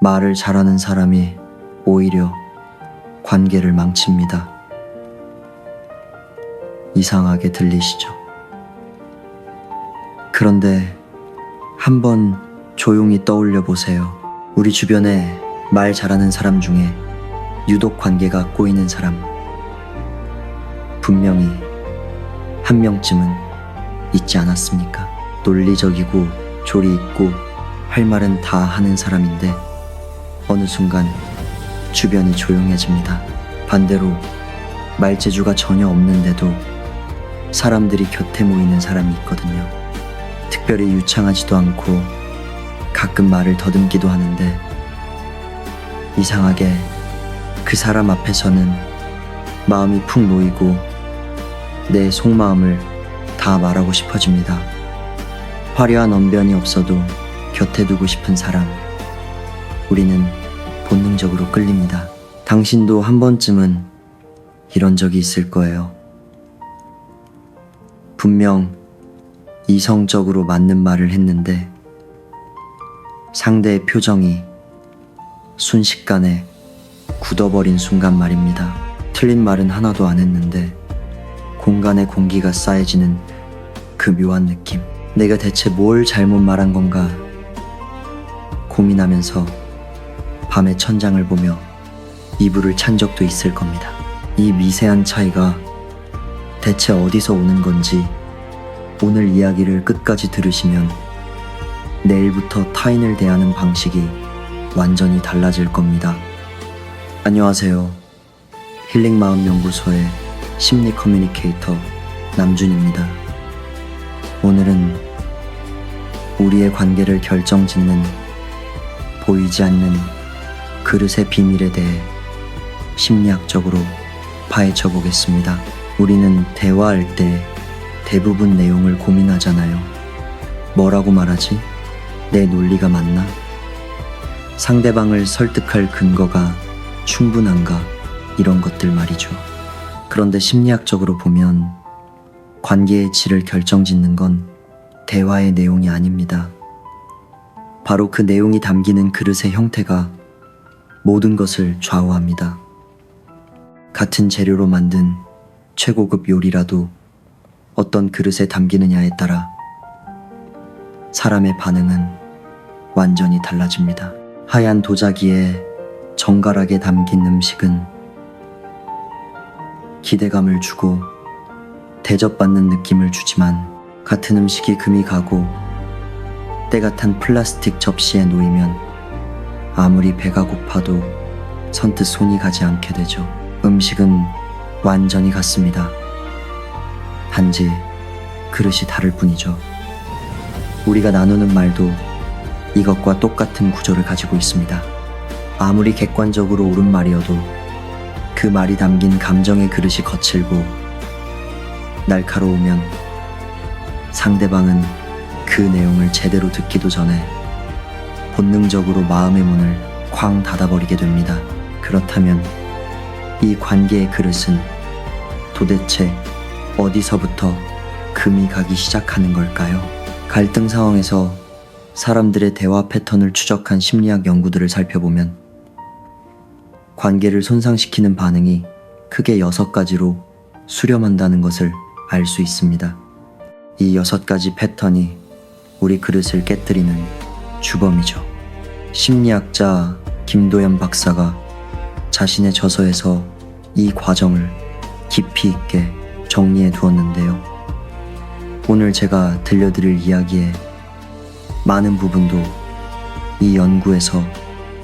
말을 잘하는 사람이 오히려 관계를 망칩니다. 이상하게 들리시죠? 그런데 한번 조용히 떠올려 보세요. 우리 주변에 말 잘하는 사람 중에 유독 관계가 꼬이는 사람, 분명히 한 명쯤은 있지 않았습니까? 논리적이고 조리 있고 할 말은 다 하는 사람인데 어느 순간 주변이 조용해집니다. 반대로 말재주가 전혀 없는데도 사람들이 곁에 모이는 사람이 있거든요. 특별히 유창하지도 않고 가끔 말을 더듬기도 하는데 이상하게 그 사람 앞에서는 마음이 푹 놓이고 내 속마음을 다 말하고 싶어집니다. 화려한 언변이 없어도 곁에 두고 싶은 사람, 우리는 본능적으로 끌립니다. 당신도 한 번쯤은 이런 적이 있을 거예요. 분명 이성적으로 맞는 말을 했는데 상대의 표정이 순식간에 굳어버린 순간 말입니다. 틀린 말은 하나도 안 했는데 공간에 공기가 쌓여지는 그 묘한 느낌. 내가 대체 뭘 잘못 말한 건가 고민하면서 밤에 천장을 보며 이불을 찬 적도 있을 겁니다. 이 미세한 차이가 대체 어디서 오는 건지 오늘 이야기를 끝까지 들으시면 내일부터 타인을 대하는 방식이 완전히 달라질 겁니다. 안녕하세요. 힐링마음연구소의 심리 커뮤니케이터 남준입니다. 오늘은 우리의 관계를 결정짓는 보이지 않는 그릇의 비밀에 대해 심리학적으로 파헤쳐 보겠습니다. 우리는 대화할 때 대부분 내용을 고민하잖아요. 뭐라고 말하지? 내 논리가 맞나? 상대방을 설득할 근거가 충분한가? 이런 것들 말이죠. 그런데 심리학적으로 보면 관계의 질을 결정짓는 건 대화의 내용이 아닙니다. 바로 그 내용이 담기는 그릇의 형태가 모든 것을 좌우합니다. 같은 재료로 만든 최고급 요리라도 어떤 그릇에 담기느냐에 따라 사람의 반응은 완전히 달라집니다. 하얀 도자기에 정갈하게 담긴 음식은 기대감을 주고 대접받는 느낌을 주지만 같은 음식이 금이 가고 때가 탄 플라스틱 접시에 놓이면 아무리 배가 고파도 선뜻 손이 가지 않게 되죠. 음식은 완전히 같습니다. 단지 그릇이 다를 뿐이죠. 우리가 나누는 말도 이것과 똑같은 구조를 가지고 있습니다. 아무리 객관적으로 옳은 말이어도 그 말이 담긴 감정의 그릇이 거칠고 날카로우면 상대방은 그 내용을 제대로 듣기도 전에 본능적으로 마음의 문을 쾅 닫아버리게 됩니다. 그렇다면 이 관계의 그릇은 도대체 어디서부터 금이 가기 시작하는 걸까요? 갈등 상황에서 사람들의 대화 패턴을 추적한 심리학 연구들을 살펴보면 관계를 손상시키는 반응이 크게 6가지로 수렴한다는 것을 알 수 있습니다. 이 6가지 패턴이 우리 그릇을 깨뜨리는 주범이죠. 심리학자 김도연 박사가 자신의 저서에서 이 과정을 깊이 있게 정리해 두었는데요. 오늘 제가 들려드릴 이야기의 많은 부분도 이 연구에서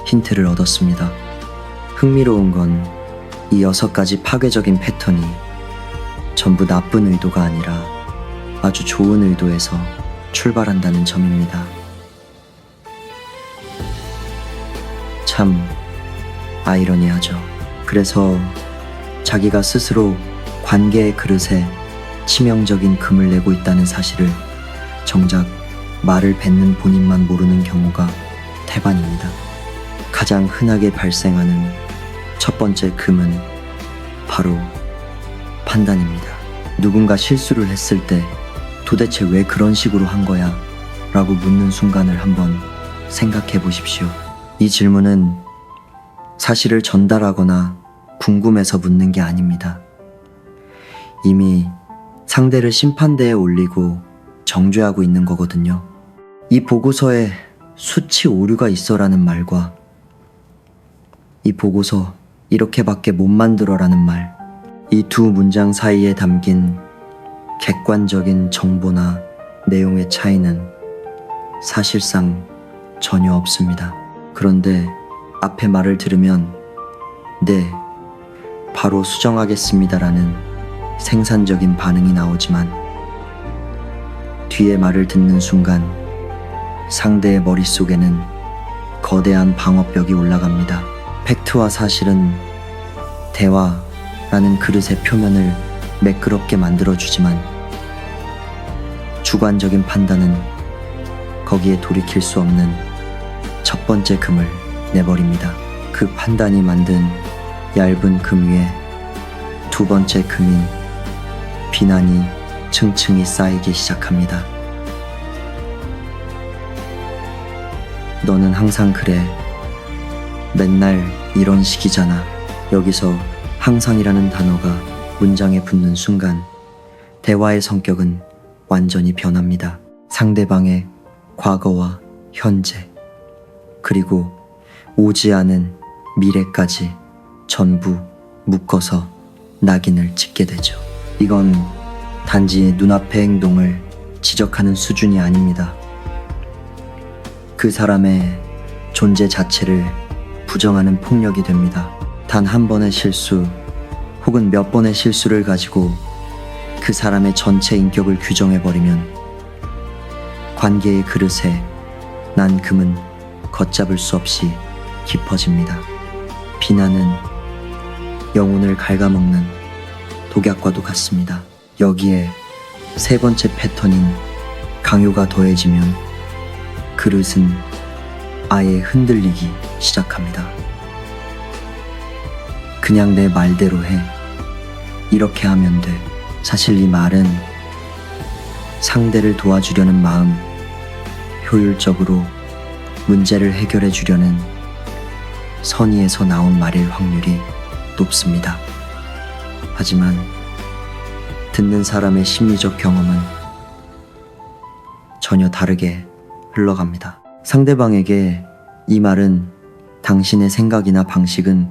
힌트를 얻었습니다. 흥미로운 건 이 6가지 파괴적인 패턴이 전부 나쁜 의도가 아니라 아주 좋은 의도에서 출발한다는 점입니다. 참 아이러니하죠. 그래서 자기가 스스로 관계의 그릇에 치명적인 금을 내고 있다는 사실을 정작 말을 뱉는 본인만 모르는 경우가 태반입니다. 가장 흔하게 발생하는 첫 번째 금은 바로 판단입니다. 누군가 실수를 했을 때 도대체 왜 그런 식으로 한 거야? 라고 묻는 순간을 한번 생각해 보십시오. 이 질문은 사실을 전달하거나 궁금해서 묻는 게 아닙니다. 이미 상대를 심판대에 올리고 정죄하고 있는 거거든요. 이 보고서에 수치 오류가 있어라는 말과 이 보고서 이렇게밖에 못 만들어라는 말, 이 두 문장 사이에 담긴 객관적인 정보나 내용의 차이는 사실상 전혀 없습니다. 그런데 앞에 말을 들으면 네, 바로 수정하겠습니다라는 생산적인 반응이 나오지만 뒤에 말을 듣는 순간 상대의 머릿속에는 거대한 방어벽이 올라갑니다. 팩트와 사실은 대화라는 그릇의 표면을 매끄럽게 만들어주지만 주관적인 판단은 거기에 돌이킬 수 없는 첫 번째 금을 내버립니다. 그 판단이 만든 얇은 금 위에 두 번째 금인 비난이 층층이 쌓이기 시작합니다. 너는 항상 그래. 맨날 이런 식이잖아. 여기서 항상이라는 단어가 문장에 붙는 순간 대화의 성격은 완전히 변합니다. 상대방의 과거와 현재 그리고 오지 않은 미래까지 전부 묶어서 낙인을 찍게 되죠. 이건 단지 눈앞의 행동을 지적하는 수준이 아닙니다. 그 사람의 존재 자체를 부정하는 폭력이 됩니다. 단 한 번의 실수 혹은 몇 번의 실수를 가지고 그 사람의 전체 인격을 규정해버리면 관계의 그릇에 난 금은 걷잡을 수 없이 깊어집니다. 비난은 영혼을 갉아먹는 독약과도 같습니다. 여기에 세 번째 패턴인 강요가 더해지면 그릇은 아예 흔들리기 시작합니다. 그냥 내 말대로 해. 이렇게 하면 돼. 사실 이 말은 상대를 도와주려는 마음, 효율적으로 문제를 해결해 주려는 선의에서 나온 말일 확률이 높습니다. 하지만 듣는 사람의 심리적 경험은 전혀 다르게 흘러갑니다. 상대방에게 이 말은 당신의 생각이나 방식은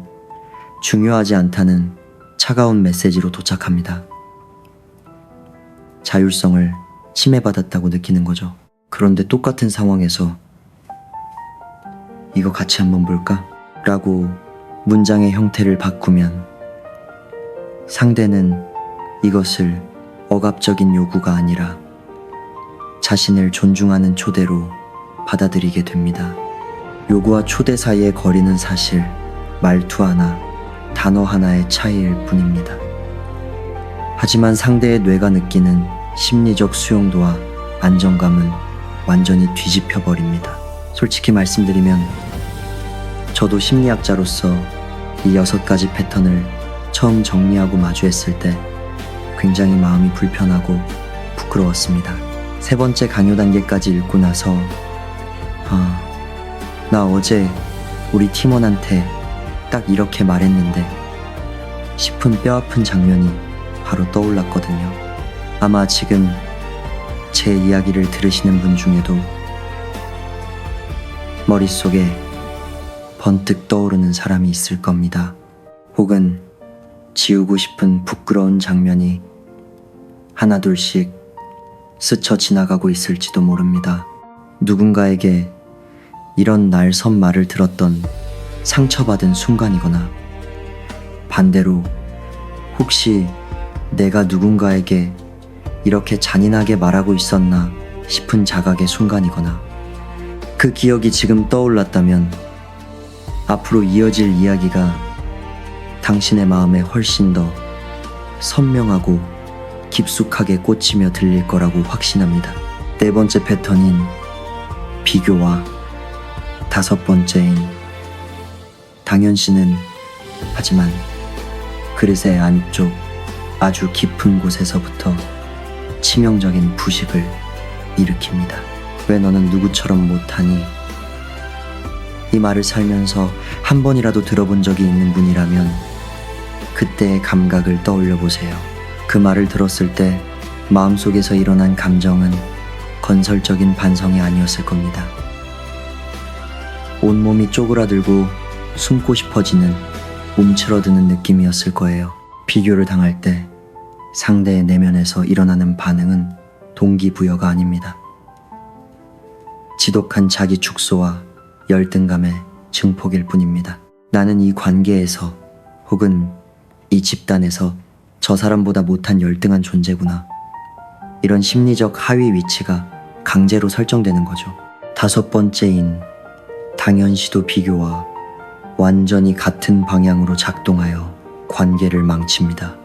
중요하지 않다는 차가운 메시지로 도착합니다. 자율성을 침해받았다고 느끼는 거죠. 그런데 똑같은 상황에서 이거 같이 한번 볼까? 라고 문장의 형태를 바꾸면 상대는 이것을 억압적인 요구가 아니라 자신을 존중하는 초대로 받아들이게 됩니다. 요구와 초대 사이의 거리는 사실 말투 하나, 단어 하나의 차이일 뿐입니다. 하지만 상대의 뇌가 느끼는 심리적 수용도와 안정감은 완전히 뒤집혀 버립니다. 솔직히 말씀드리면 저도 심리학자로서 이 6가지 패턴을 처음 정리하고 마주했을 때 굉장히 마음이 불편하고 부끄러웠습니다. 세 번째 강요 단계까지 읽고 나서 나 어제 우리 팀원한테 딱 이렇게 말했는데 싶은 뼈아픈 장면이 바로 떠올랐거든요. 아마 지금 제 이야기를 들으시는 분 중에도 머릿속에 번뜩 떠오르는 사람이 있을 겁니다. 혹은 지우고 싶은 부끄러운 장면이 하나둘씩 스쳐 지나가고 있을지도 모릅니다. 누군가에게 이런 날선 말을 들었던 상처받은 순간이거나 반대로 혹시 내가 누군가에게 이렇게 잔인하게 말하고 있었나 싶은 자각의 순간이거나 그 기억이 지금 떠올랐다면 앞으로 이어질 이야기가 당신의 마음에 훨씬 더 선명하고 깊숙하게 꽂히며 들릴 거라고 확신합니다. 네 번째 패턴인 비교와 다섯 번째인 당연시는 하지만 그릇의 안쪽 아주 깊은 곳에서부터 치명적인 부식을 일으킵니다. 왜 너는 누구처럼 못하니? 이 말을 살면서 한 번이라도 들어본 적이 있는 분이라면 그때의 감각을 떠올려 보세요. 그 말을 들었을 때 마음속에서 일어난 감정은 건설적인 반성이 아니었을 겁니다. 온몸이 쪼그라들고 숨고 싶어지는 움츠러드는 느낌이었을 거예요. 비교를 당할 때 상대의 내면에서 일어나는 반응은 동기부여가 아닙니다. 지독한 자기 축소와 열등감의 증폭일 뿐입니다. 나는 이 관계에서 혹은 이 집단에서 저 사람보다 못한 열등한 존재구나. 이런 심리적 하위 위치가 강제로 설정되는 거죠. 5번째인 당연시도 비교와 완전히 같은 방향으로 작동하여 관계를 망칩니다.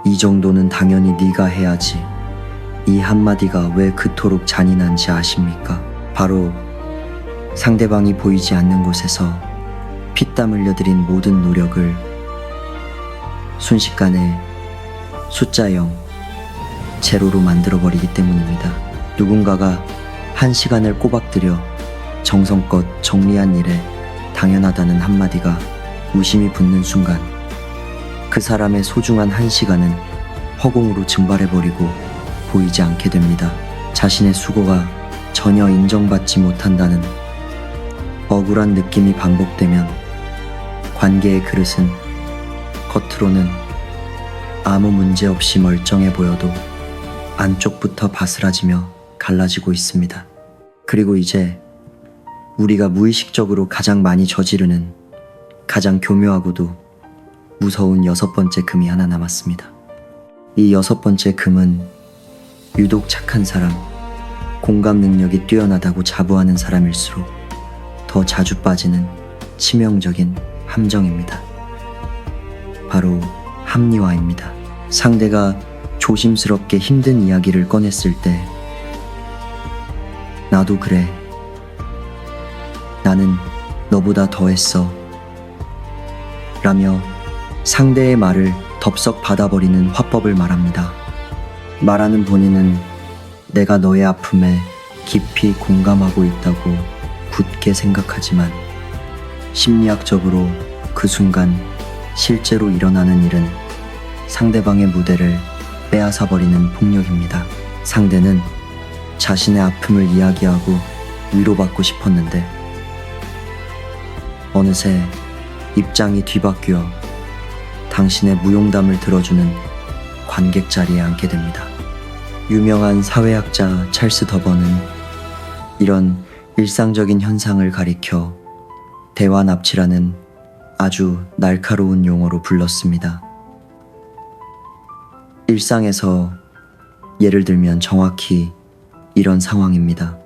이 정도는 당연히 네가 해야지. 이 한마디가 왜 그토록 잔인한지 아십니까? 바로 상대방이 보이지 않는 곳에서 피땀 흘려들인 모든 노력을 순식간에 숫자 0, 제로로 만들어버리기 때문입니다. 누군가가 1시간을 꼬박 들여 정성껏 정리한 일에 당연하다는 한마디가 무심히 붙는 순간 그 사람의 소중한 1시간은 허공으로 증발해버리고 보이지 않게 됩니다. 자신의 수고가 전혀 인정받지 못한다는 억울한 느낌이 반복되면 관계의 그릇은 겉으로는 아무 문제 없이 멀쩡해 보여도 안쪽부터 바스라지며 갈라지고 있습니다. 그리고 이제 우리가 무의식적으로 가장 많이 저지르는 가장 교묘하고도 무서운 6번째 금이 하나 남았습니다. 이 6번째 금은 유독 착한 사람, 공감 능력이 뛰어나다고 자부하는 사람일수록 더 자주 빠지는 치명적인 함정입니다. 바로 합리화입니다. 상대가 조심스럽게 힘든 이야기를 꺼냈을 때 나도 그래. 나는 너보다 더 했어. 라며 상대의 말을 덥석 받아버리는 화법을 말합니다. 말하는 본인은 내가 너의 아픔에 깊이 공감하고 있다고 굳게 생각하지만 심리학적으로 그 순간 실제로 일어나는 일은 상대방의 무대를 빼앗아버리는 폭력입니다. 상대는 자신의 아픔을 이야기하고 위로받고 싶었는데 어느새 입장이 뒤바뀌어 당신의 무용담을 들어주는 관객 자리에 앉게 됩니다. 유명한 사회학자 찰스 더번은 이런 일상적인 현상을 가리켜 대화 납치라는 아주 날카로운 용어로 불렀습니다. 일상에서 예를 들면 정확히 이런 상황입니다.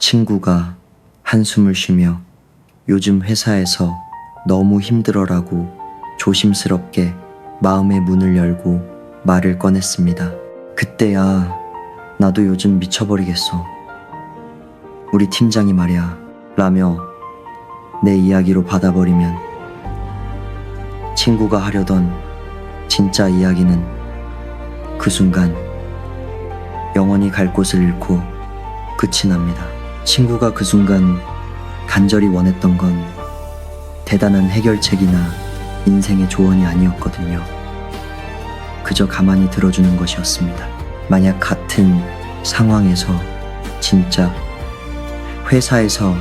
친구가 한숨을 쉬며 요즘 회사에서 너무 힘들어라고 조심스럽게 마음의 문을 열고 말을 꺼냈습니다. 그때야 나도 요즘 미쳐버리겠어. 우리 팀장이 말이야. 라며 내 이야기로 받아버리면 친구가 하려던 진짜 이야기는 그 순간 영원히 갈 곳을 잃고 끝이 납니다. 친구가 그 순간 간절히 원했던 건 대단한 해결책이나 인생의 조언이 아니었거든요. 그저 가만히 들어주는 것이었습니다. 만약 같은 상황에서 진짜 회사에서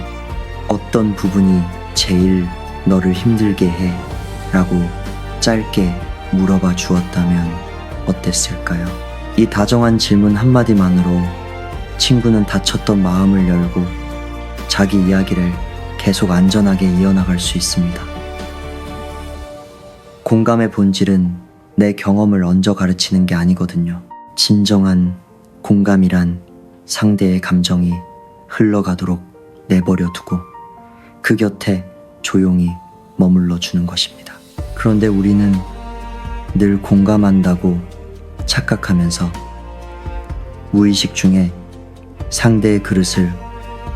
어떤 부분이 제일 너를 힘들게 해? 라고 짧게 물어봐 주었다면 어땠을까요? 이 다정한 질문 한마디만으로 친구는 다쳤던 마음을 열고 자기 이야기를 계속 안전하게 이어나갈 수 있습니다. 공감의 본질은 내 경험을 얹어 가르치는 게 아니거든요. 진정한 공감이란 상대의 감정이 흘러가도록 내버려 두고 그 곁에 조용히 머물러 주는 것입니다. 그런데 우리는 늘 공감한다고 착각하면서 무의식 중에 상대의 그릇을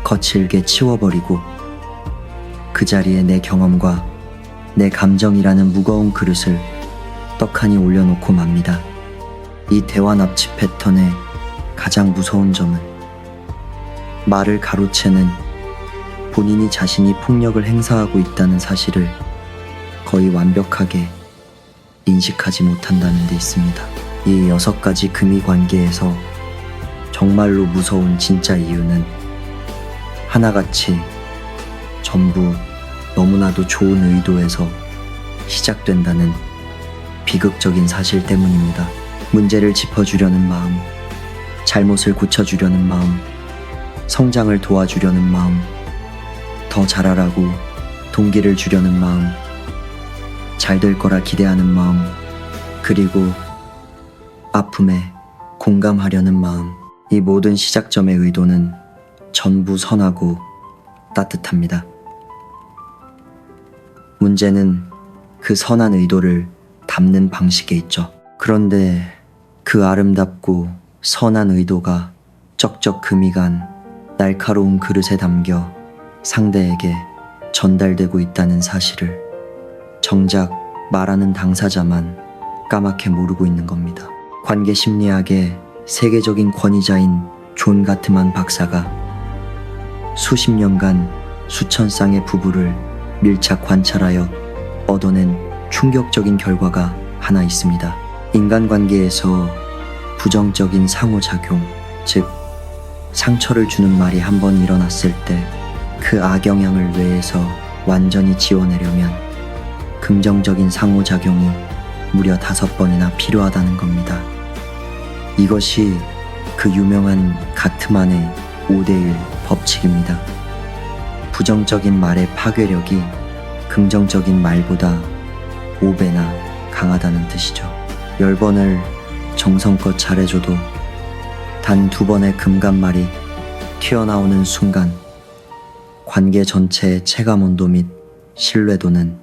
거칠게 치워버리고 그 자리에 내 경험과 내 감정이라는 무거운 그릇을 떡하니 올려놓고 맙니다. 이 대화 납치 패턴의 가장 무서운 점은 말을 가로채는 본인이 자신이 폭력을 행사하고 있다는 사실을 거의 완벽하게 인식하지 못한다는 데 있습니다. 이 6가지 금이 관계에서 정말로 무서운 진짜 이유는 하나같이 전부 너무나도 좋은 의도에서 시작된다는 비극적인 사실 때문입니다. 문제를 짚어주려는 마음, 잘못을 고쳐주려는 마음, 성장을 도와주려는 마음, 더 잘하라고 동기를 주려는 마음, 잘 될 거라 기대하는 마음, 그리고 아픔에 공감하려는 마음. 이 모든 시작점의 의도는 전부 선하고 따뜻합니다. 문제는 그 선한 의도를 담는 방식에 있죠. 그런데 그 아름답고 선한 의도가 쩍쩍 금이 간 날카로운 그릇에 담겨 상대에게 전달되고 있다는 사실을 정작 말하는 당사자만 까맣게 모르고 있는 겁니다. 관계 심리학의 세계적인 권위자인 존 가트만 박사가 수십 년간 수천 쌍의 부부를 밀착 관찰하여 얻어낸 충격적인 결과가 하나 있습니다. 인간관계에서 부정적인 상호작용, 즉 상처를 주는 말이 한번 일어났을 때 그 악영향을 뇌에서 완전히 지워내려면 긍정적인 상호작용이 무려 5번이나 필요하다는 겁니다. 이것이 그 유명한 가트만의 5대1 법칙입니다. 부정적인 말의 파괴력이 긍정적인 말보다 5배나 강하다는 뜻이죠. 10번을 정성껏 잘해줘도 단 2번의 금간말이 튀어나오는 순간 관계 전체의 체감 온도 및 신뢰도는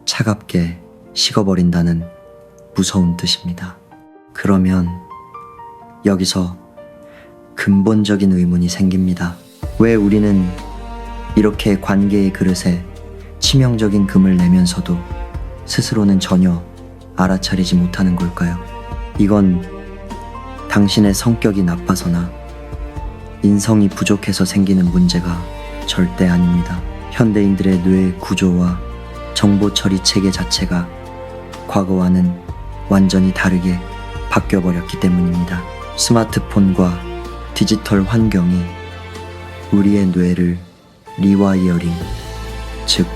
차갑게 식어버린다는 무서운 뜻입니다. 그러면 여기서 근본적인 의문이 생깁니다. 왜 우리는 이렇게 관계의 그릇에 치명적인 금을 내면서도 스스로는 전혀 알아차리지 못하는 걸까요? 이건 당신의 성격이 나빠서나 인성이 부족해서 생기는 문제가 절대 아닙니다. 현대인들의 뇌 구조와 정보 처리 체계 자체가 과거와는 완전히 다르게 바뀌어버렸기 때문입니다. 스마트폰과 디지털 환경이 우리의 뇌를 리와이어링, 즉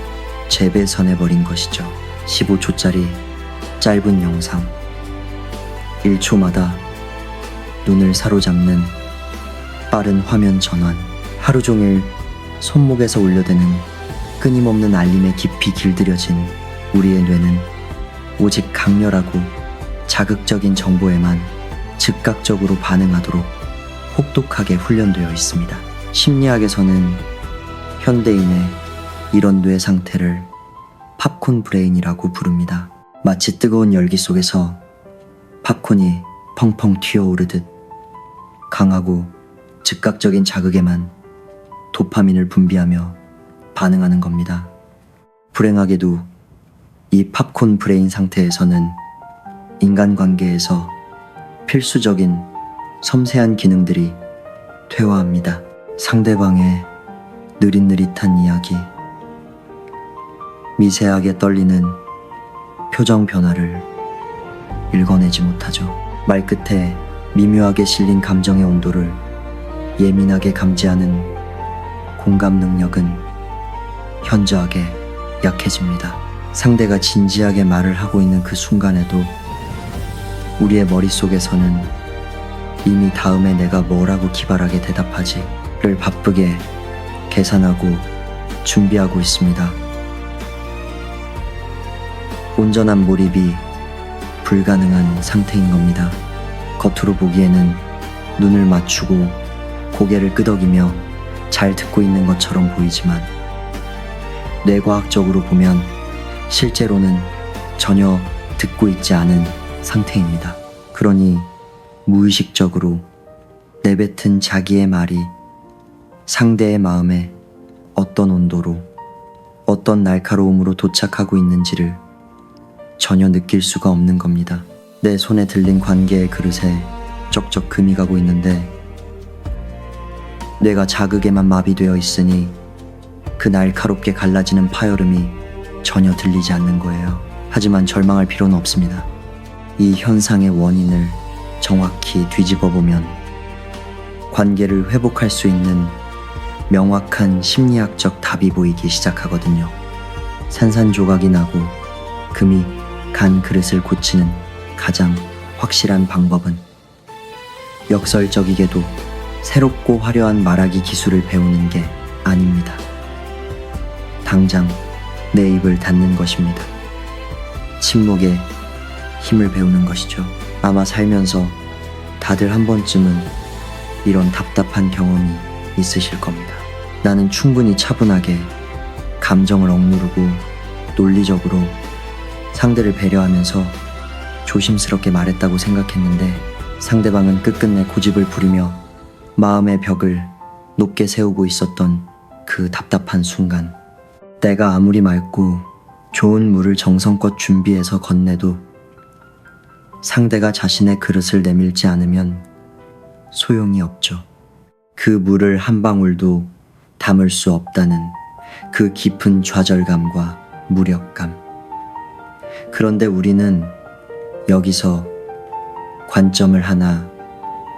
재배선해버린 것이죠. 15초짜리 짧은 영상, 1초마다 눈을 사로잡는 빠른 화면 전환, 하루 종일 손목에서 울려대는 끊임없는 알림에 깊이 길들여진 우리의 뇌는 오직 강렬하고 자극적인 정보에만 즉각적으로 반응하도록 혹독하게 훈련되어 있습니다. 심리학에서는 현대인의 이런 뇌 상태를 팝콘 브레인이라고 부릅니다. 마치 뜨거운 열기 속에서 팝콘이 펑펑 튀어오르듯 강하고 즉각적인 자극에만 도파민을 분비하며 반응하는 겁니다. 불행하게도 이 팝콘 브레인 상태에서는 인간관계에서 필수적인 섬세한 기능들이 퇴화합니다. 상대방의 느릿느릿한 이야기, 미세하게 떨리는 표정 변화를 읽어내지 못하죠. 말끝에 미묘하게 실린 감정의 온도를 예민하게 감지하는 공감 능력은 현저하게 약해집니다. 상대가 진지하게 말을 하고 있는 그 순간에도 우리의 머릿속에서는 이미 다음에 내가 뭐라고 기발하게 대답하지를 바쁘게 계산하고 준비하고 있습니다. 온전한 몰입이 불가능한 상태인 겁니다. 겉으로 보기에는 눈을 맞추고 고개를 끄덕이며 잘 듣고 있는 것처럼 보이지만 뇌과학적으로 보면 실제로는 전혀 듣고 있지 않은 상태입니다. 그러니 무의식적으로 내뱉은 자기의 말이 상대의 마음에 어떤 온도로, 어떤 날카로움으로 도착하고 있는지를 전혀 느낄 수가 없는 겁니다. 내 손에 들린 관계의 그릇에 쩍쩍 금이 가고 있는데 내가 자극에만 마비되어 있으니 그 날카롭게 갈라지는 파열음이 전혀 들리지 않는 거예요. 하지만 절망할 필요는 없습니다. 이 현상의 원인을 정확히 뒤집어 보면 관계를 회복할 수 있는 명확한 심리학적 답이 보이기 시작하거든요. 산산조각이 나고 금이 간 그릇을 고치는 가장 확실한 방법은 역설적이게도 새롭고 화려한 말하기 기술을 배우는 게 아닙니다. 당장 내 입을 닫는 것입니다. 침묵에 힘을 배우는 것이죠. 아마 살면서 다들 한 번쯤은 이런 답답한 경험이 있으실 겁니다. 나는 충분히 차분하게 감정을 억누르고 논리적으로 상대를 배려하면서 조심스럽게 말했다고 생각했는데 상대방은 끝끝내 고집을 부리며 마음의 벽을 높게 세우고 있었던 그 답답한 순간, 내가 아무리 맑고 좋은 물을 정성껏 준비해서 건네도 상대가 자신의 그릇을 내밀지 않으면 소용이 없죠. 그 물을 한 방울도 담을 수 없다는 그 깊은 좌절감과 무력감. 그런데 우리는 여기서 관점을 하나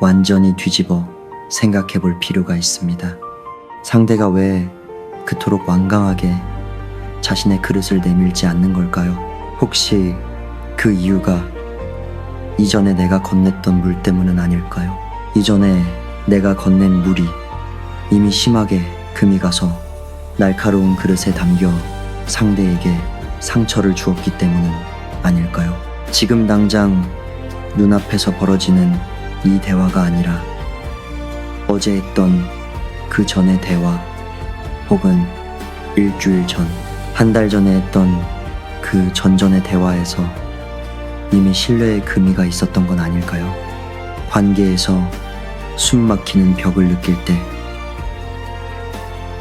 완전히 뒤집어 생각해 볼 필요가 있습니다. 상대가 왜 그토록 완강하게 자신의 그릇을 내밀지 않는 걸까요? 혹시 그 이유가 이전에 내가 건넸던 물 때문은 아닐까요? 이전에 내가 건넨 물이 이미 심하게 금이 가서 날카로운 그릇에 담겨 상대에게 상처를 주었기 때문은 아닐까요? 지금 당장 눈앞에서 벌어지는 이 대화가 아니라 어제 했던 그 전의 대화, 혹은 일주일 전, 한 달 전에 했던 그 전전의 대화에서 이미 신뢰의 금이가 있었던 건 아닐까요? 관계에서 숨 막히는 벽을 느낄 때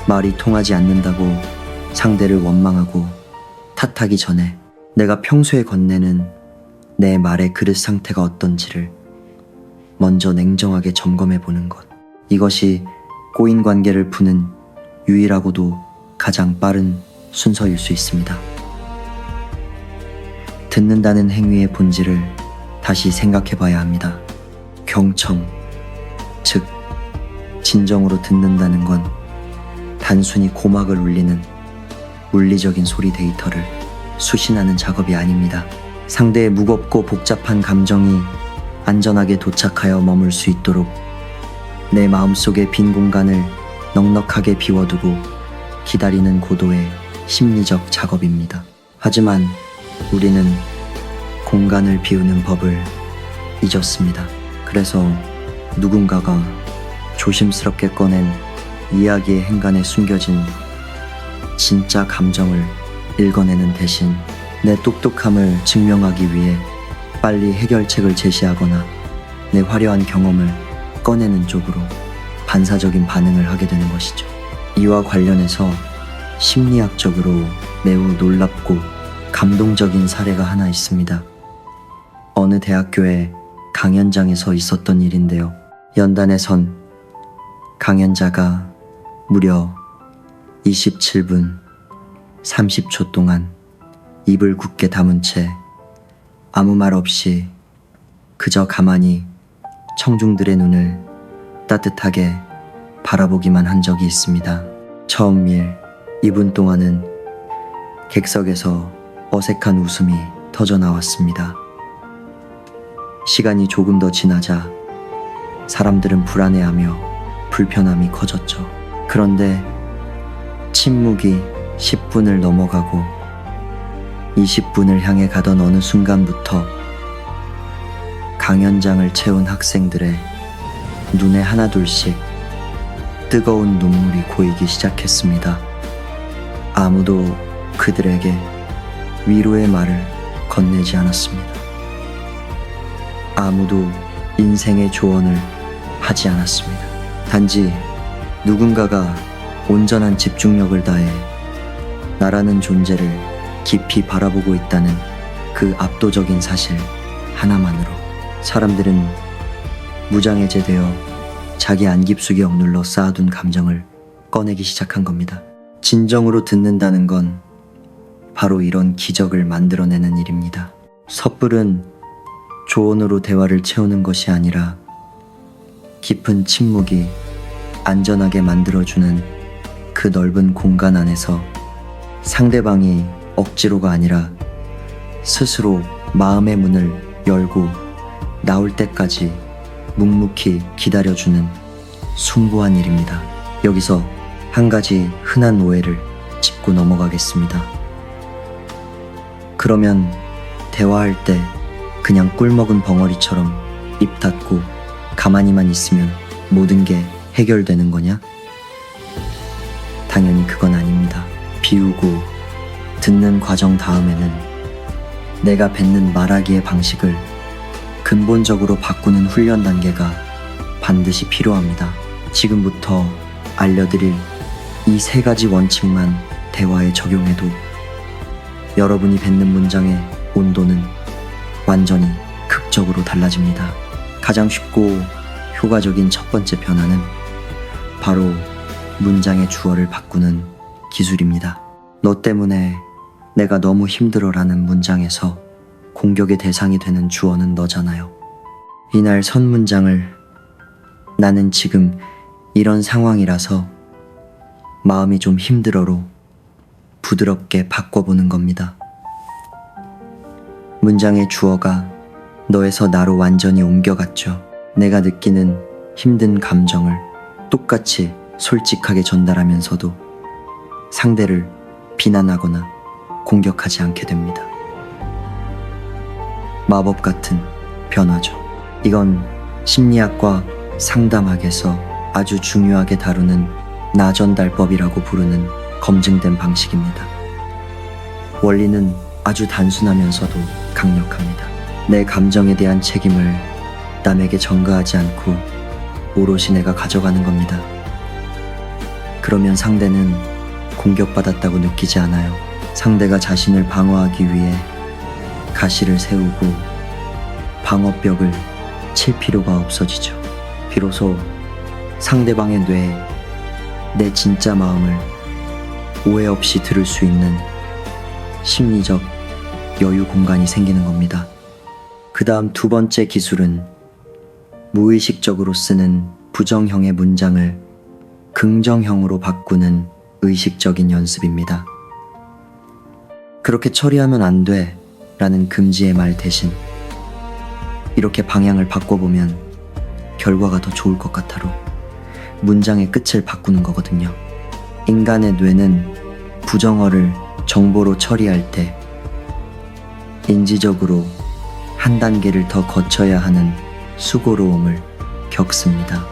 말이 통하지 않는다고 상대를 원망하고 탓하기 전에 내가 평소에 건네는 내 말의 그릇 상태가 어떤지를 먼저 냉정하게 점검해 보는 것. 이것이 꼬인 관계를 푸는 유일하고도 가장 빠른 순서일 수 있습니다. 듣는다는 행위의 본질을 다시 생각해 봐야 합니다. 경청, 즉 진정으로 듣는다는 건 단순히 고막을 울리는 물리적인 소리 데이터를 수신하는 작업이 아닙니다. 상대의 무겁고 복잡한 감정이 안전하게 도착하여 머물 수 있도록 내 마음속의 빈 공간을 넉넉하게 비워두고 기다리는 고도의 심리적 작업입니다. 하지만 우리는 공간을 비우는 법을 잊었습니다. 그래서 누군가가 조심스럽게 꺼낸 이야기의 행간에 숨겨진 진짜 감정을 읽어내는 대신 내 똑똑함을 증명하기 위해 빨리 해결책을 제시하거나 내 화려한 경험을 꺼내는 쪽으로 반사적인 반응을 하게 되는 것이죠. 이와 관련해서 심리학적으로 매우 놀랍고 감동적인 사례가 하나 있습니다. 어느 대학교의 강연장에서 있었던 일인데요. 연단에 선 강연자가 무려 27분 30초 동안 입을 굳게 다문 채 아무 말 없이 그저 가만히 청중들의 눈을 따뜻하게 바라보기만 한 적이 있습니다. 처음 일 2분 동안은 객석에서 어색한 웃음이 터져 나왔습니다. 시간이 조금 더 지나자 사람들은 불안해하며 불편함이 커졌죠. 그런데 침묵이 10분을 넘어가고 20분을 향해 가던 어느 순간부터 강연장을 채운 학생들의 눈에 하나둘씩 뜨거운 눈물이 고이기 시작했습니다. 아무도 그들에게 위로의 말을 건네지 않았습니다. 아무도 인생의 조언을 하지 않았습니다. 단지 누군가가 온전한 집중력을 다해 나라는 존재를 깊이 바라보고 있다는 그 압도적인 사실 하나만으로 사람들은 무장해제되어 자기 안깊숙이 억눌러 쌓아둔 감정을 꺼내기 시작한 겁니다. 진정으로 듣는다는 건 바로 이런 기적을 만들어내는 일입니다. 섣불은 조언으로 대화를 채우는 것이 아니라 깊은 침묵이 안전하게 만들어주는 그 넓은 공간 안에서 상대방이 억지로가 아니라 스스로 마음의 문을 열고 나올 때까지 묵묵히 기다려주는 숭고한 일입니다. 여기서 한 가지 흔한 오해를 짚고 넘어가겠습니다. 그러면 대화할 때 그냥 꿀먹은 벙어리처럼 입 닫고 가만히만 있으면 모든 게 해결되는 거냐? 당연히 그건 아닙니다. 비우고 듣는 과정 다음에는 내가 뱉는 말하기의 방식을 근본적으로 바꾸는 훈련 단계가 반드시 필요합니다. 지금부터 알려드릴 이 3가지 원칙만 대화에 적용해도 여러분이 뱉는 문장의 온도는 완전히 극적으로 달라집니다. 가장 쉽고 효과적인 첫 번째 변화는 바로 문장의 주어를 바꾸는 기술입니다. 너 때문에 내가 너무 힘들어라는 문장에서 공격의 대상이 되는 주어는 너잖아요. 이날 선 문장을 나는 지금 이런 상황이라서 마음이 좀 힘들어로 부드럽게 바꿔보는 겁니다. 문장의 주어가 너에서 나로 완전히 옮겨갔죠. 내가 느끼는 힘든 감정을 똑같이 솔직하게 전달하면서도 상대를 비난하거나 공격하지 않게 됩니다. 마법 같은 변화죠. 이건 심리학과 상담학에서 아주 중요하게 다루는 나전달법이라고 부르는 검증된 방식입니다. 원리는 아주 단순하면서도 강력합니다. 내 감정에 대한 책임을 남에게 전가하지 않고 오롯이 내가 가져가는 겁니다. 그러면 상대는 공격받았다고 느끼지 않아요. 상대가 자신을 방어하기 위해 가시를 세우고 방어벽을 칠 필요가 없어지죠. 비로소 상대방의 뇌에 내 진짜 마음을 오해 없이 들을 수 있는 심리적 여유 공간이 생기는 겁니다. 그 다음 2번째 기술은 무의식적으로 쓰는 부정형의 문장을 긍정형으로 바꾸는 의식적인 연습입니다. 그렇게 처리하면 안 돼 라는 금지의 말 대신 이렇게 방향을 바꿔보면 결과가 더 좋을 것 같아로 문장의 끝을 바꾸는 거거든요. 인간의 뇌는 부정어를 정보로 처리할 때 인지적으로 한 단계를 더 거쳐야 하는 수고로움을 겪습니다.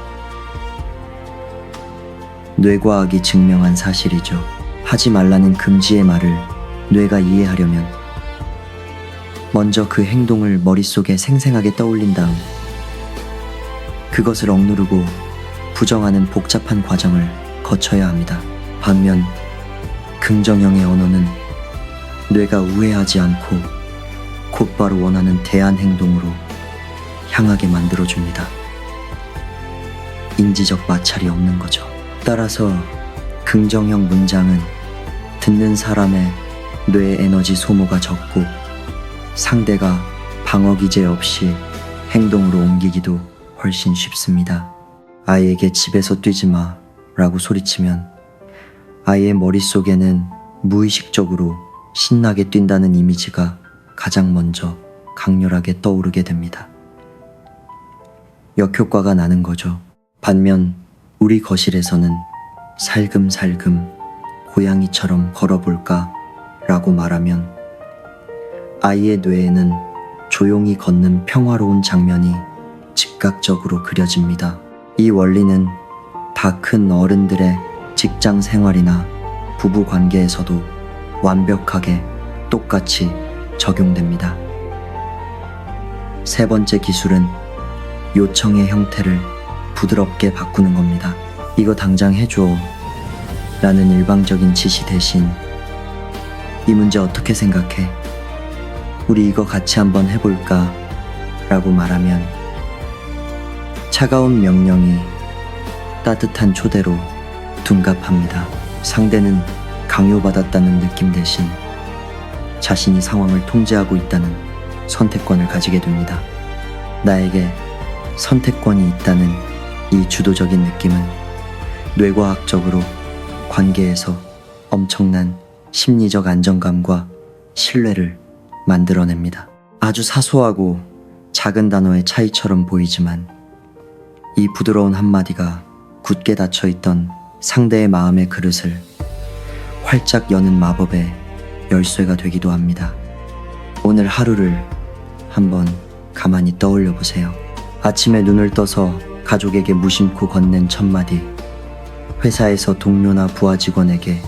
뇌과학이 증명한 사실이죠. 하지 말라는 금지의 말을 뇌가 이해하려면 먼저 그 행동을 머릿속에 생생하게 떠올린 다음 그것을 억누르고 부정하는 복잡한 과정을 거쳐야 합니다. 반면 긍정형의 언어는 뇌가 우회하지 않고 곧바로 원하는 대안 행동으로 향하게 만들어줍니다. 인지적 마찰이 없는 거죠. 따라서 긍정형 문장은 듣는 사람의 뇌 에너지 소모가 적고 상대가 방어 기제 없이 행동으로 옮기기도 훨씬 쉽습니다. 아이에게 집에서 뛰지 마 라고 소리치면 아이의 머릿속에는 무의식적으로 신나게 뛴다는 이미지가 가장 먼저 강렬하게 떠오르게 됩니다. 역효과가 나는 거죠. 반면 우리 거실에서는 살금살금 고양이처럼 걸어볼까 라고 말하면 아이의 뇌에는 조용히 걷는 평화로운 장면이 즉각적으로 그려집니다. 이 원리는 다 큰 어른들의 직장 생활이나 부부 관계에서도 완벽하게 똑같이 적용됩니다. 3번째 기술은 요청의 형태를 부드럽게 바꾸는 겁니다. 이거 당장 해줘 라는 일방적인 지시 대신 이 문제 어떻게 생각해? 우리 이거 같이 한번 해볼까? 라고 말하면 차가운 명령이 따뜻한 초대로 둔갑합니다. 상대는 강요받았다는 느낌 대신 자신이 상황을 통제하고 있다는 선택권을 가지게 됩니다. 나에게 선택권이 있다는 이 주도적인 느낌은 뇌과학적으로 관계에서 엄청난 심리적 안정감과 신뢰를 만들어냅니다. 아주 사소하고 작은 단어의 차이처럼 보이지만 이 부드러운 한마디가 굳게 닫혀있던 상대의 마음의 그릇을 활짝 여는 마법의 열쇠가 되기도 합니다. 오늘 하루를 한번 가만히 떠올려 보세요. 아침에 눈을 떠서 가족에게 무심코 건넨 첫마디, 회사에서 동료나 부하 직원에게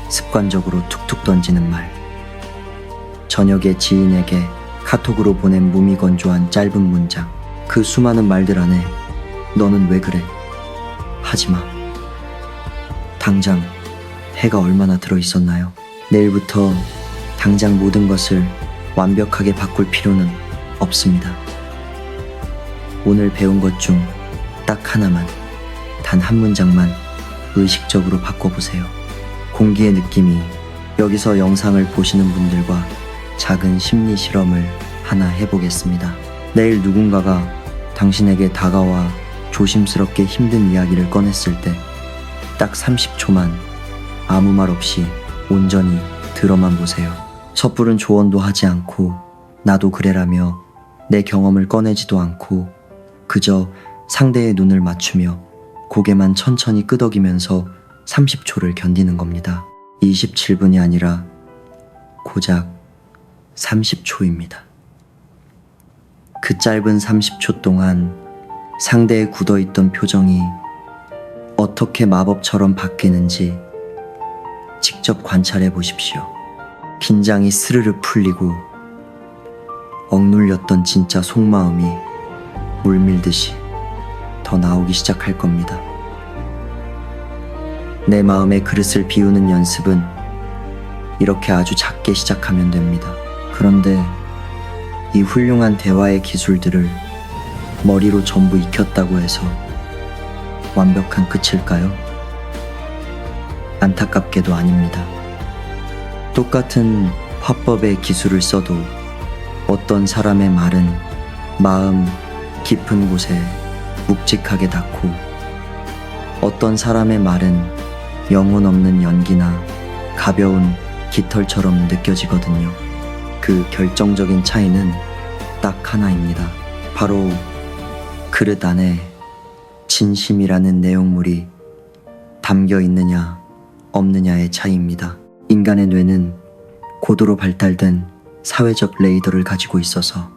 습관적으로 툭툭 던지는 말, 저녁에 지인에게 카톡으로 보낸 무미건조한 짧은 문장, 그 수많은 말들 안에 너는 왜 그래? 하지마. 당장 해가 얼마나 들어있었나요? 내일부터 당장 모든 것을 완벽하게 바꿀 필요는 없습니다. 오늘 배운 것 중 딱 하나만, 단 한 문장만 의식적으로 바꿔보세요. 공기의 느낌이. 여기서 영상을 보시는 분들과 작은 심리 실험을 하나 해보겠습니다. 내일 누군가가 당신에게 다가와 조심스럽게 힘든 이야기를 꺼냈을 때 딱 30초만 아무 말 없이 온전히 들어만 보세요. 섣부른 조언도 하지 않고 나도 그래라며 내 경험을 꺼내지도 않고 그저 상대의 눈을 맞추며 고개만 천천히 끄덕이면서 30초를 견디는 겁니다. 27분이 아니라 고작 30초입니다. 그 짧은 30초 동안 상대의 굳어있던 표정이 어떻게 마법처럼 바뀌는지 직접 관찰해 보십시오. 긴장이 스르르 풀리고 억눌렸던 진짜 속마음이 물밀듯이 더 나오기 시작할 겁니다. 내 마음의 그릇을 비우는 연습은 이렇게 아주 작게 시작하면 됩니다. 그런데 이 훌륭한 대화의 기술들을 머리로 전부 익혔다고 해서 완벽한 끝일까요? 안타깝게도 아닙니다. 똑같은 화법의 기술을 써도 어떤 사람의 말은 마음 깊은 곳에 묵직하게 닿고 어떤 사람의 말은 영혼 없는 연기나 가벼운 깃털처럼 느껴지거든요. 그 결정적인 차이는 딱 하나입니다. 바로 그릇 안에 진심이라는 내용물이 담겨 있느냐 없느냐의 차이입니다. 인간의 뇌는 고도로 발달된 사회적 레이더를 가지고 있어서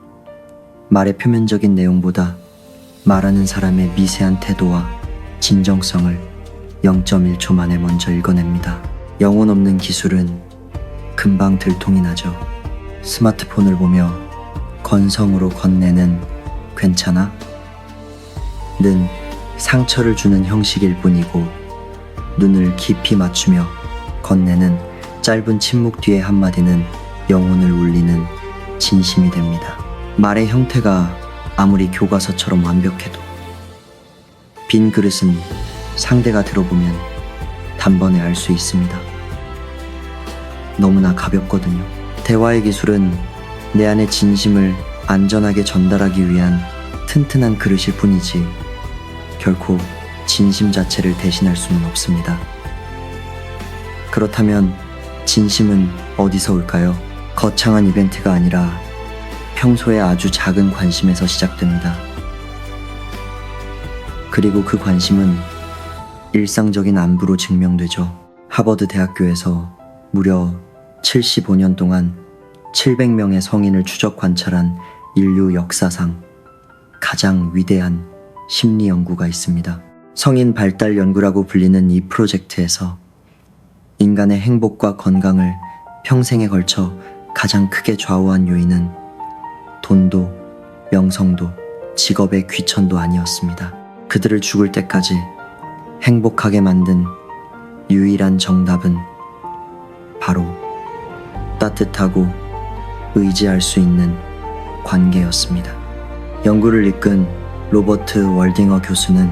말의 표면적인 내용보다 말하는 사람의 미세한 태도와 진정성을 0.1초 만에 먼저 읽어냅니다. 영혼 없는 기술은 금방 들통이 나죠. 스마트폰을 보며 건성으로 건네는 괜찮아? 는 상처를 주는 형식일 뿐이고 눈을 깊이 맞추며 건네는 짧은 침묵 뒤의 한마디는 영혼을 울리는 진심이 됩니다. 말의 형태가 아무리 교과서처럼 완벽해도 빈 그릇은 상대가 들어보면 단번에 알 수 있습니다. 너무나 가볍거든요. 대화의 기술은 내 안의 진심을 안전하게 전달하기 위한 튼튼한 그릇일 뿐이지 결코 진심 자체를 대신할 수는 없습니다. 그렇다면 진심은 어디서 올까요? 거창한 이벤트가 아니라 평소에 아주 작은 관심에서 시작됩니다. 그리고 그 관심은 일상적인 안부로 증명되죠. 하버드 대학교에서 무려 75년 동안 700명의 성인을 추적 관찰한 인류 역사상 가장 위대한 심리 연구가 있습니다. 성인 발달 연구라고 불리는 이 프로젝트에서 인간의 행복과 건강을 평생에 걸쳐 가장 크게 좌우한 요인은 돈도, 명성도, 직업의 귀천도 아니었습니다. 그들을 죽을 때까지 행복하게 만든 유일한 정답은 바로 따뜻하고 의지할 수 있는 관계였습니다. 연구를 이끈 로버트 월딩어 교수는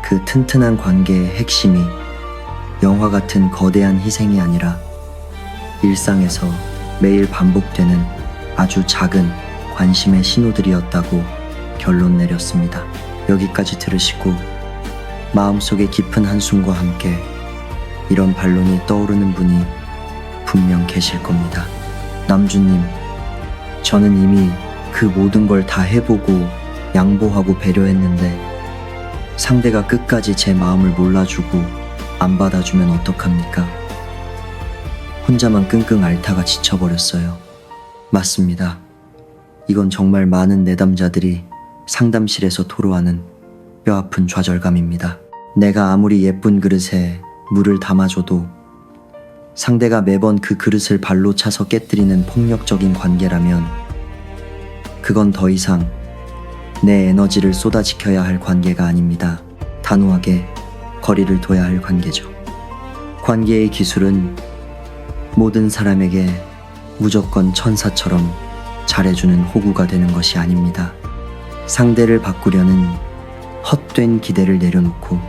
그 튼튼한 관계의 핵심이 영화 같은 거대한 희생이 아니라 일상에서 매일 반복되는 아주 작은 관심의 신호들이었다고 결론 내렸습니다. 여기까지 들으시고 마음속에 깊은 한숨과 함께 이런 반론이 떠오르는 분이 분명 계실 겁니다. 남주님, 저는 이미 그 모든 걸 다 해보고 양보하고 배려했는데 상대가 끝까지 제 마음을 몰라주고 안 받아주면 어떡합니까? 혼자만 끙끙 앓다가 지쳐버렸어요. 맞습니다. 이건 정말 많은 내담자들이 상담실에서 토로하는 뼈아픈 좌절감입니다. 내가 아무리 예쁜 그릇에 물을 담아줘도 상대가 매번 그 그릇을 발로 차서 깨뜨리는 폭력적인 관계라면 그건 더 이상 내 에너지를 쏟아지켜야 할 관계가 아닙니다. 단호하게 거리를 둬야 할 관계죠. 관계의 기술은 모든 사람에게 무조건 천사처럼 잘해주는 호구가 되는 것이 아닙니다. 상대를 바꾸려는 헛된 기대를 내려놓고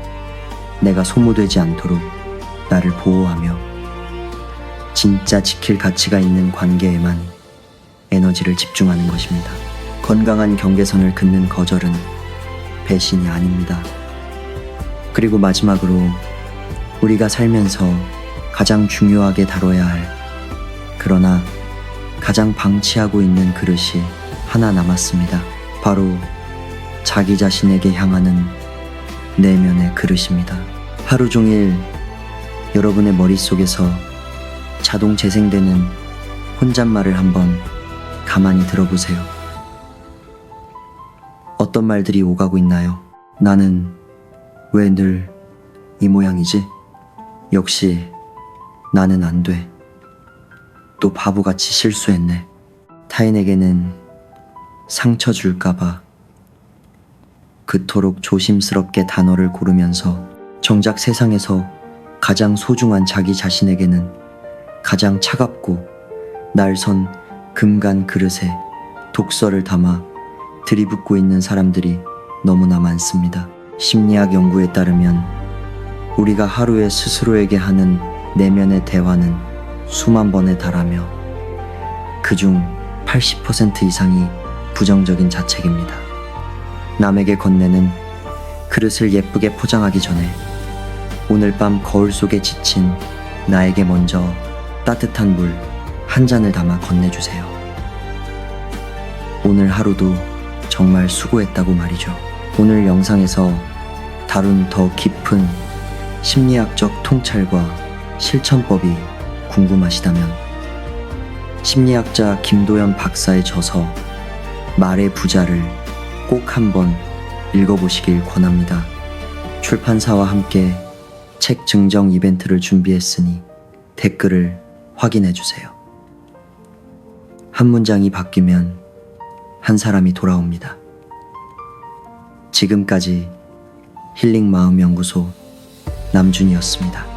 내가 소모되지 않도록 나를 보호하며 진짜 지킬 가치가 있는 관계에만 에너지를 집중하는 것입니다. 건강한 경계선을 긋는 거절은 배신이 아닙니다. 그리고 마지막으로 우리가 살면서 가장 중요하게 다뤄야 할, 그러나 가장 방치하고 있는 그릇이 하나 남았습니다. 바로 자기 자신에게 향하는 내면의 그릇입니다. 하루 종일 여러분의 머릿속에서 자동 재생되는 혼잣말을 한번 가만히 들어보세요. 어떤 말들이 오가고 있나요? 나는 왜 늘 이 모양이지? 역시 나는 안 돼. 또 바보같이 실수했네. 타인에게는 상처 줄까봐 그토록 조심스럽게 단어를 고르면서 정작 세상에서 가장 소중한 자기 자신에게는 가장 차갑고 날선 금간 그릇에 독서를 담아 들이붓고 있는 사람들이 너무나 많습니다. 심리학 연구에 따르면 우리가 하루에 스스로에게 하는 내면의 대화는 수만 번에 달하며 그중 80% 이상이 부정적인 자책입니다. 남에게 건네는 그릇을 예쁘게 포장하기 전에 오늘 밤 거울 속에 지친 나에게 먼저 따뜻한 물 한 잔을 담아 건네주세요. 오늘 하루도 정말 수고했다고 말이죠. 오늘 영상에서 다룬 더 깊은 심리학적 통찰과 실천법이 궁금하시다면 심리학자 김도연 박사의 저서 말의 부자를 꼭 한번 읽어보시길 권합니다. 출판사와 함께 책 증정 이벤트를 준비했으니 댓글을 확인해주세요. 한 문장이 바뀌면 한 사람이 돌아옵니다. 지금까지 힐링마음연구소 남준이었습니다.